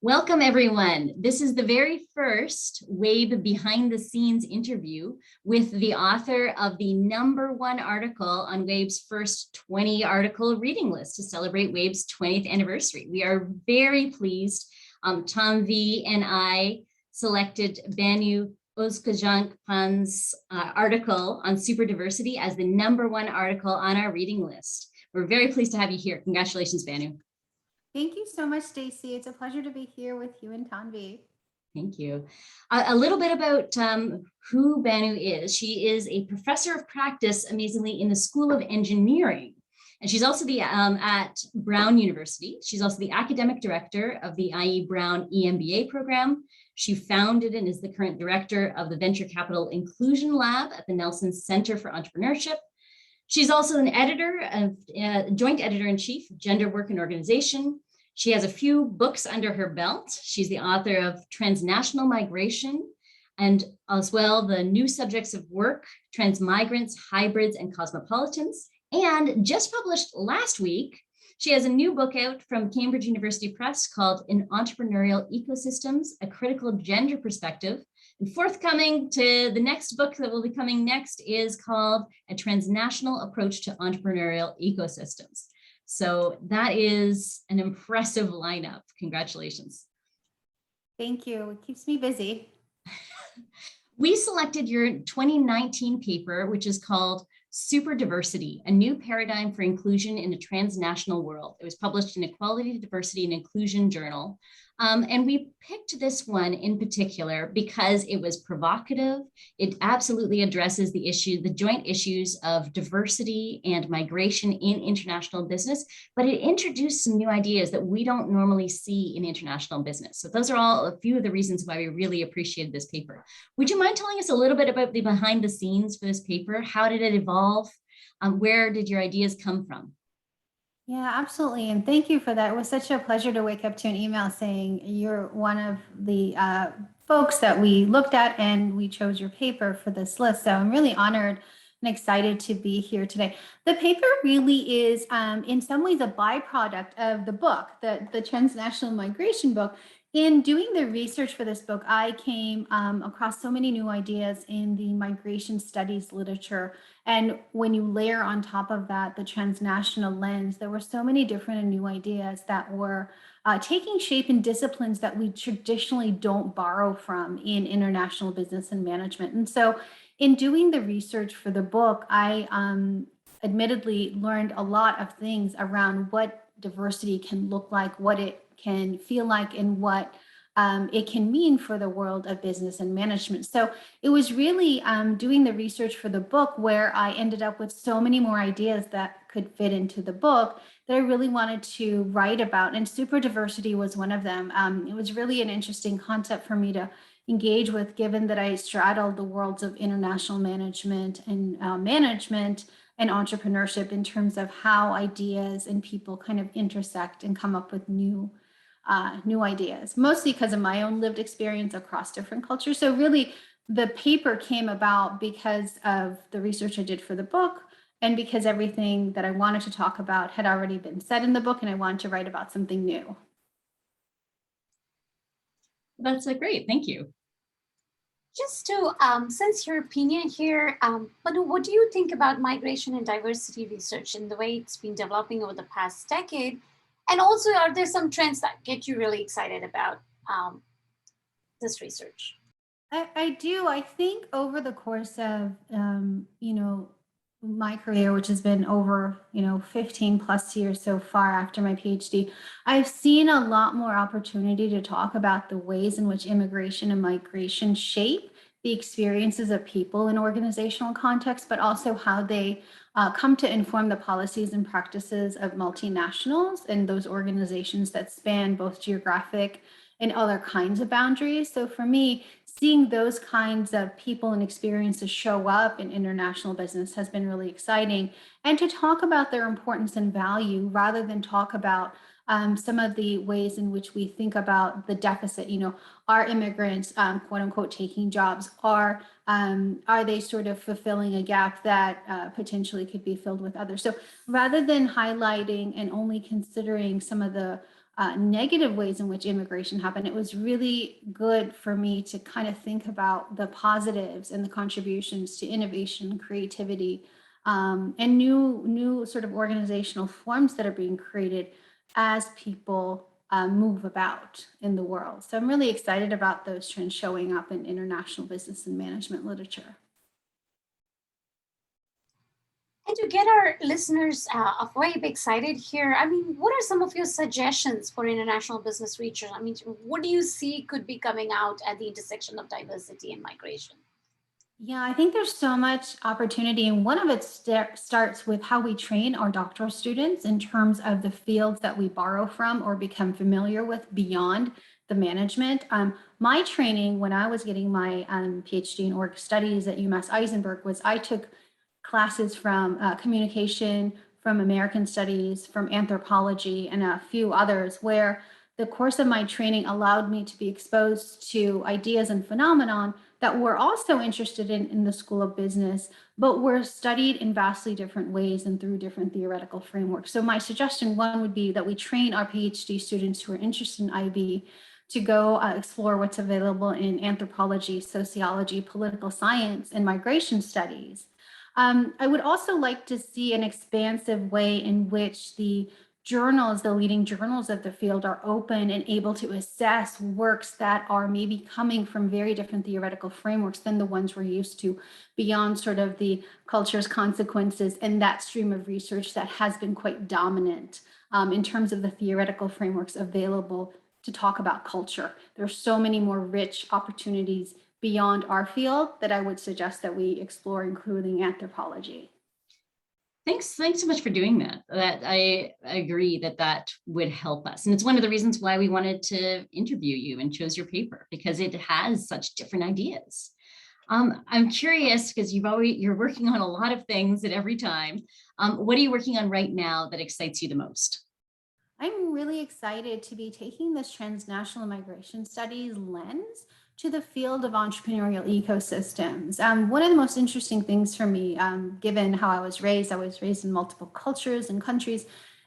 Welcome, everyone. This is the very first WAIB behind the scenes interview with the author of the #1 article on WAIB's first 20 article reading list to celebrate WAIB's 20th anniversary. We are very pleased. Tanvi and I selected Banu Ozkazanc Pan's article on super diversity as the #1 article on our reading list. We're very pleased to have you here. Congratulations, Banu. Thank you so much, Stacey. It's a pleasure to be here with you and Tanvi. Thank you. A little bit about who Banu is. She is a professor of practice, amazingly, in the School of Engineering. And she's also at Brown University. She's also the academic director of the IE Brown EMBA program. She founded and is the current director of the Venture Capital Inclusion Lab at the Nelson Center for Entrepreneurship. She's also an editor, joint editor-in-chief of Gender, Work, and Organization. She has a few books under her belt. She's the author of Transnational Migration and as well the New Subjects of Work, Transmigrants, Hybrids, and Cosmopolitans. And just published last week, she has a new book out from Cambridge University Press called In Entrepreneurial Ecosystems, A Critical Gender Perspective. And forthcoming to the next book that will be coming next is called A Transnational Approach to Entrepreneurial Ecosystems. So that is an impressive lineup. Congratulations. Thank you. It keeps me busy. We selected your 2019 paper, which is called Super Diversity, a New Paradigm for Inclusion in a Transnational World. It was published in Equality, Diversity, and Inclusion Journal. And we picked this one in particular because it was provocative. It absolutely addresses the joint issues of diversity and migration in international business, but it introduced some new ideas that we don't normally see in international business. So those are all a few of the reasons why we really appreciated this paper. Would you mind telling us a little bit about the behind the scenes for this paper? How did it evolve? Where did your ideas come from? Yeah, absolutely. And thank you for that. It was such a pleasure to wake up to an email saying you're one of the folks that we looked at and we chose your paper for this list. So I'm really honored and excited to be here today. The paper really is in some ways a byproduct of the book, the Transnational Migration book. In doing the research for this book, I came across so many new ideas in the migration studies literature. And when you layer on top of that the transnational lens, there were so many different and new ideas that were taking shape in disciplines that we traditionally don't borrow from in international business and management. And so in doing the research for the book, I admittedly learned a lot of things around what diversity can look like, what it can feel like, and what it can mean for the world of business and management. So it was really doing the research for the book where I ended up with so many more ideas that could fit into the book that I really wanted to write about. And super diversity was one of them. It was really an interesting concept for me to engage with, given that I straddled the worlds of international management and entrepreneurship in terms of how ideas and people kind of intersect and come up with new ideas, mostly because of my own lived experience across different cultures. So really the paper came about because of the research I did for the book and because everything that I wanted to talk about had already been said in the book and I wanted to write about something new. That's great. Thank you. Just to sense your opinion here, Banu, what do you think about migration and diversity research and the way it's been developing over the past decade? And also, are there some trends that get you really excited about this research? I do. I think over the course of, my career, which has been over, 15 plus years so far after my PhD, I've seen a lot more opportunity to talk about the ways in which immigration and migration shape the experiences of people in organizational contexts, but also how they come to inform the policies and practices of multinationals and those organizations that span both geographic and other kinds of boundaries. So for me, seeing those kinds of people and experiences show up in international business has been really exciting. And to talk about their importance and value rather than talk about some of the ways in which we think about the deficit. Are immigrants, quote unquote, taking jobs? Are they sort of fulfilling a gap that potentially could be filled with others? So rather than highlighting and only considering some of the negative ways in which immigration happened, it was really good for me to kind of think about the positives and the contributions to innovation, creativity, and new sort of organizational forms that are being created as people move about in the world. So I'm really excited about those trends showing up in international business and management literature. And to get our listeners of WAIB excited here, I mean, what are some of your suggestions for international business research? I mean, what do you see could be coming out at the intersection of diversity and migration? Yeah, I think there's so much opportunity, and one of it starts with how we train our doctoral students in terms of the fields that we borrow from or become familiar with beyond the management. My training when I was getting my PhD in org studies at UMass Eisenberg was I took classes from communication, from American studies, from anthropology, and a few others, where the course of my training allowed me to be exposed to ideas and phenomenon that we're also interested in the School of Business, but were studied in vastly different ways and through different theoretical frameworks. So my suggestion, one, would be that we train our PhD students who are interested in IB to go explore what's available in anthropology, sociology, political science, and migration studies. I would also like to see an expansive way in which the journals, the leading journals of the field, are open and able to assess works that are maybe coming from very different theoretical frameworks than the ones we're used to, beyond sort of the culture's consequences and that stream of research that has been quite dominant in terms of the theoretical frameworks available to talk about culture. There's so many more rich opportunities beyond our field that I would suggest that we explore, including anthropology. Thanks so much for doing that. I agree that would help us. And it's one of the reasons why we wanted to interview you and chose your paper, because it has such different ideas. I'm curious, because you're working on a lot of things at every time. What are you working on right now that excites you the most? I'm really excited to be taking this transnational migration studies lens to the field of entrepreneurial ecosystems. One of the most interesting things for me, given how I was raised in multiple cultures and countries,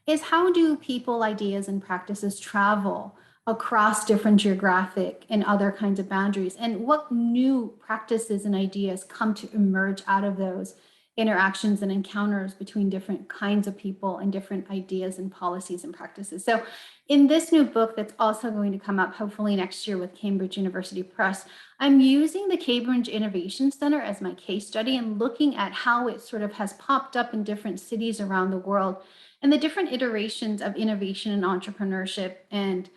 is how do people, ideas, and practices travel across different geographic and other kinds of boundaries, and what new practices and ideas come to emerge out of those interactions and encounters between different kinds of people and different ideas and policies and practices. So in this new book that's also going to come up hopefully next year with Cambridge University Press, I'm using the Cambridge Innovation Center as my case study and looking at how it sort of has popped up in different cities around the world and the different iterations of innovation and entrepreneurship and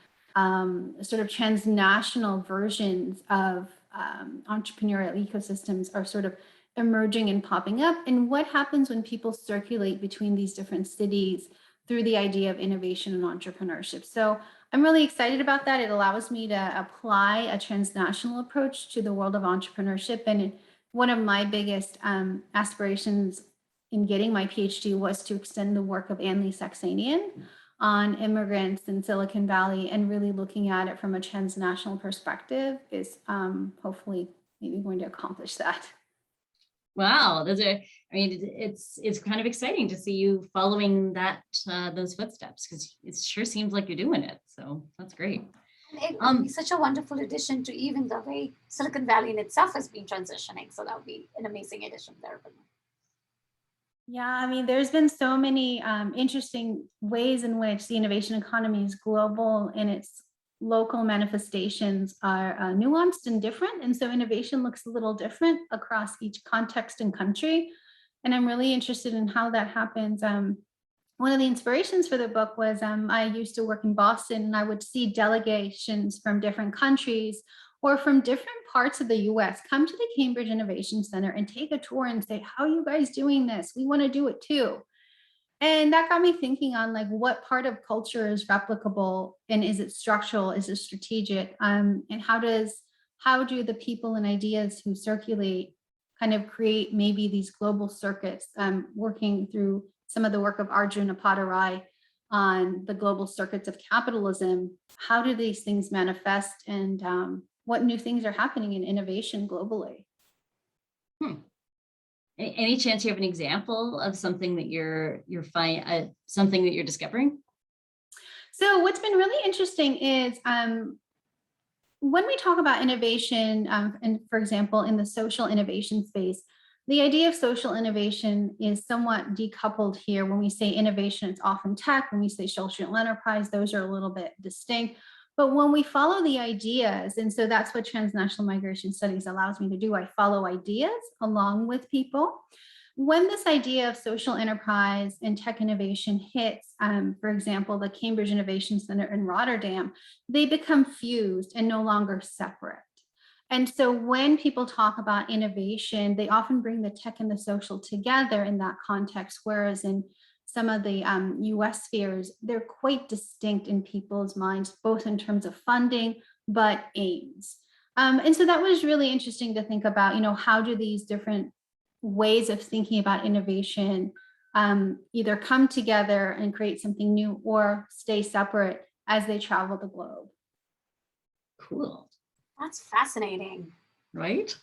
sort of transnational versions of entrepreneurial ecosystems are sort of emerging and popping up, and what happens when people circulate between these different cities through the idea of innovation and entrepreneurship. So I'm really excited about that. It allows me to apply a transnational approach to the world of entrepreneurship. And one of my biggest aspirations in getting my PhD was to extend the work of Anne Lee Saxenian on immigrants in Silicon Valley, and really looking at it from a transnational perspective is hopefully maybe going to accomplish that. Wow, it's kind of exciting to see you following those footsteps, because it sure seems like you're doing it. So that's great. And it would be such a wonderful addition to even the way Silicon Valley in itself has been transitioning. So that would be an amazing addition there. Yeah, I mean, there's been so many interesting ways in which the innovation economy is global and its local manifestations are nuanced and different. And so innovation looks a little different across each context and country. And I'm really interested in how that happens. One of the inspirations for the book was I used to work in Boston, and I would see delegations from different countries or from different parts of the US come to the Cambridge Innovation Center and take a tour and say, how are you guys doing this? We want to do it too. And that got me thinking on like what part of culture is replicable, and is it structural, is it strategic, and how do the people and ideas who circulate kind of create maybe these global circuits, working through some of the work of Arjun Appadurai on the global circuits of capitalism. How do these things manifest, and what new things are happening in innovation globally? Any chance you have an example of something that you're something that you're discovering? So what's been really interesting is when we talk about innovation, and for example, in the social innovation space, the idea of social innovation is somewhat decoupled here. When we say innovation, it's often tech. When we say social enterprise, those are a little bit distinct. But when we follow the ideas, and so that's what transnational migration studies allows me to do, I follow ideas along with people. When this idea of social enterprise and tech innovation hits, for example, the Cambridge Innovation Center in Rotterdam, they become fused and no longer separate. And so when people talk about innovation, they often bring the tech and the social together in that context, whereas in some of the US spheres, they're quite distinct in people's minds, both in terms of funding, but aims. And so that was really interesting to think about, how do these different ways of thinking about innovation either come together and create something new or stay separate as they travel the globe. Cool. That's fascinating. Right?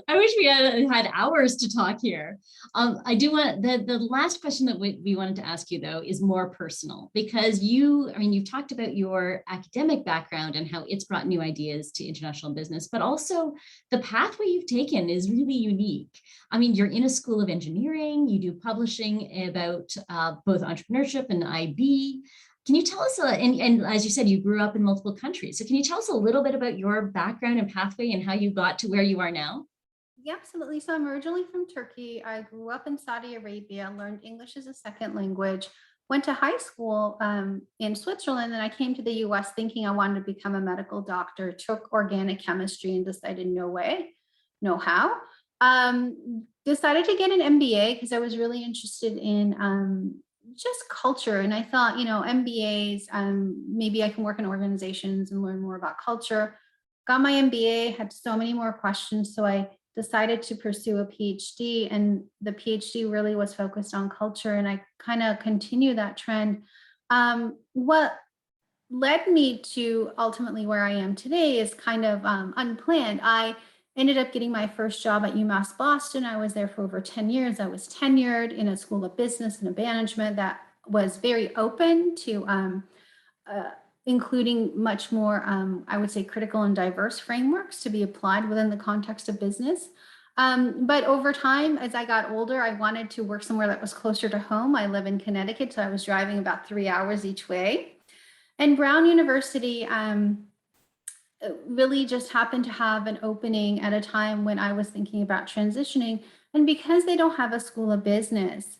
I wish we had hours to talk here. I do want the last question that we wanted to ask you though is more personal, because you've talked about your academic background and how it's brought new ideas to international business, but also the pathway you've taken is really unique. I mean, you're in a school of engineering, you do publishing about both entrepreneurship and IB. Can you tell us, and as you said, you grew up in multiple countries. So can you tell us a little bit about your background and pathway and how you got to where you are now? Yeah, absolutely. So I'm originally from Turkey. I grew up in Saudi Arabia, learned English as a second language, went to high school in Switzerland, and I came to the US thinking I wanted to become a medical doctor, took organic chemistry and decided no way, no how. Decided to get an MBA because I was really interested in just culture. And I thought, MBAs, maybe I can work in organizations and learn more about culture. Got my MBA, had so many more questions. So I decided to pursue a PhD, and the PhD really was focused on culture. And I kind of continue that trend. What led me to ultimately where I am today is kind of unplanned. I ended up getting my first job at UMass Boston. I was there for over 10 years. I was tenured in a school of business and management that was very open to including much more, I would say, critical and diverse frameworks to be applied within the context of business. But over time, as I got older, I wanted to work somewhere that was closer to home. I live in Connecticut, so I was driving about 3 hours each way. And Brown University really just happened to have an opening at a time when I was thinking about transitioning. And because they don't have a school of business,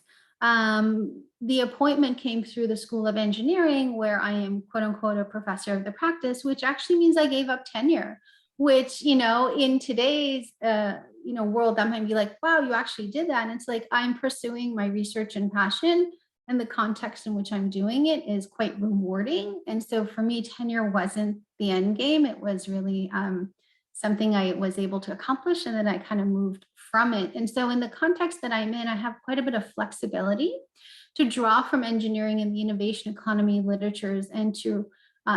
the appointment came through the School of Engineering, where I am, quote unquote, a professor of the practice, which actually means I gave up tenure, which, in today's, world, that might be like, wow, you actually did that. And it's like, I'm pursuing my research and passion, and the context in which I'm doing it is quite rewarding. And so for me, tenure wasn't the end game. It was really something I was able to accomplish, and then I kind of moved from it. And so in the context that I'm in, I have quite a bit of flexibility to draw from engineering and the innovation economy literatures, and to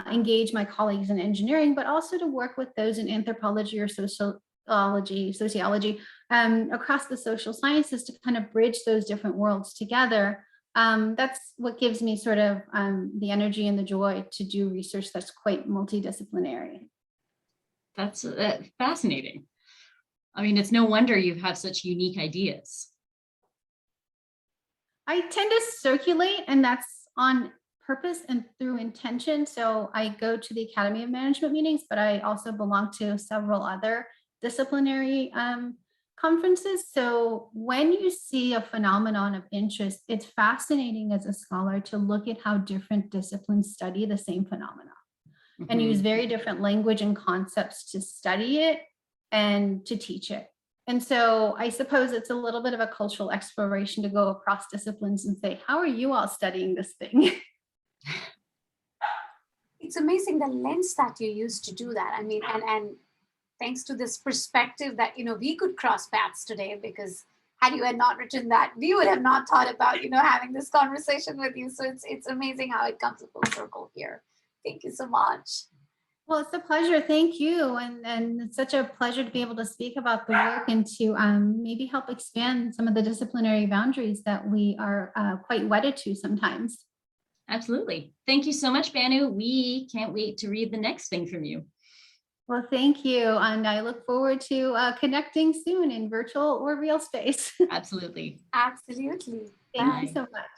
engage my colleagues in engineering, but also to work with those in anthropology or sociology across the social sciences to kind of bridge those different worlds together. That's what gives me sort of the energy and the joy to do research that's quite multidisciplinary. That's fascinating. I mean, it's no wonder you have such unique ideas. I tend to circulate, and that's on purpose and through intention. So I go to the Academy of Management meetings, but I also belong to several other disciplinary conferences. So when you see a phenomenon of interest, it's fascinating as a scholar to look at how different disciplines study the same phenomena and use very different language and concepts to study it and to teach it. And so I suppose it's a little bit of a cultural exploration to go across disciplines and say, how are you all studying this thing? It's amazing the lens that you use to do that. I mean, and thanks to this perspective that, we could cross paths today, because had you had not written that, we would have not thought about, having this conversation with you. So it's amazing how it comes full circle here. Thank you so much. Well, it's a pleasure. Thank you. And it's such a pleasure to be able to speak about the work and to maybe help expand some of the disciplinary boundaries that we are quite wedded to sometimes. Absolutely. Thank you so much, Banu. We can't wait to read the next thing from you. Well, thank you. And I look forward to connecting soon in virtual or real space. Absolutely. Absolutely. Thank Bye. you so much.